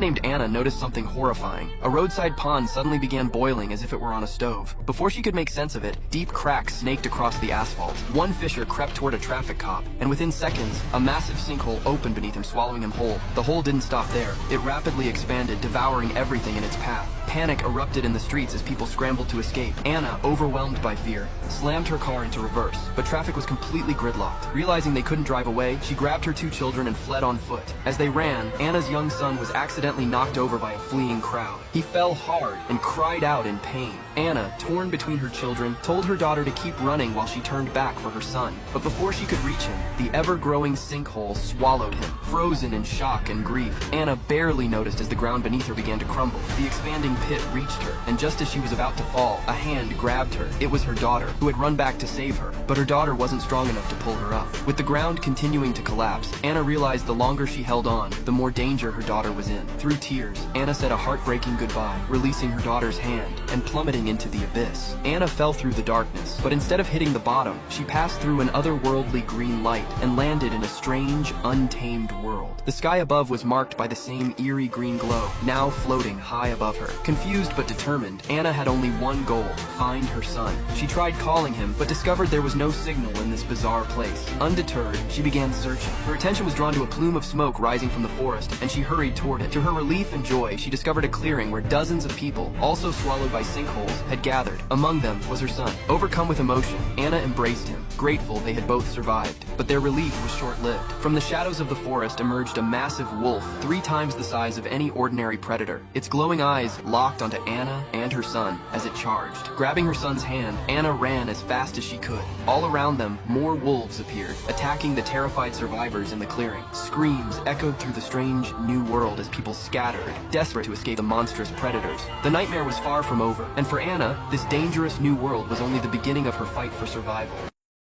named Anna noticed something horrifying. A roadside pond suddenly began boiling as if it were on a stove. Before she could make sense of it, deep cracks snaked across the asphalt. One fisher crept toward a traffic cop, and within seconds, a massive sinkhole opened beneath him, swallowing him whole. The hole didn't stop there. It rapidly expanded, devouring everything in its path. Panic erupted in the streets as people scrambled to escape. Anna, overwhelmed by fear, slammed her car into reverse, but traffic was completely gridlocked. Realizing they couldn't drive away, she grabbed her 2 children and fled on foot. As they ran, Anna's young son was accidentally knocked over by a fleeing crowd. He fell hard and cried out in pain. Anna, torn between her children, told her daughter to keep running while she turned back for her son. But before she could reach him, the ever-growing sinkhole swallowed him, frozen in shock and grief. Anna barely noticed as the ground beneath her began to crumble. The expanding pit reached her, and just as she was about to fall, a hand grabbed her. It was her daughter, who had run back to save her, but her daughter wasn't strong enough to pull her up. With the ground continuing to collapse, Anna realized the longer she held on, the more danger her daughter was in. Through tears, Anna said a heartbreaking goodbye, releasing her daughter's hand and plummeting into the abyss. Anna fell through the darkness, but instead of hitting the bottom, she passed through an otherworldly green light and landed in a strange, untamed world. The sky above was marked by the same eerie green glow, now floating high above her. Confused but determined, Anna had only one goal: find her son. She tried calling him, but discovered there was no signal in this bizarre place. Undeterred, she began searching. Her attention was drawn to a plume of smoke rising from the forest, and she hurried toward it. To her relief and joy, she discovered a clearing where dozens of people, also swallowed by sinkholes, had gathered. Among them was her son. Overcome with emotion, Anna embraced him, grateful they had both survived. But their relief was short-lived. From the shadows of the forest emerged a massive wolf, 3 times the size of any ordinary predator. Its glowing eyes locked onto Anna and her son as it charged. Grabbing her son's hand, Anna ran as fast as she could. All around them, more wolves appeared, attacking the terrified survivors in the clearing. Screams echoed through the strange new world as people scattered, desperate to escape the monstrous predators. The nightmare was far from over, and for Anna, this dangerous new world was only the beginning of her fight for survival.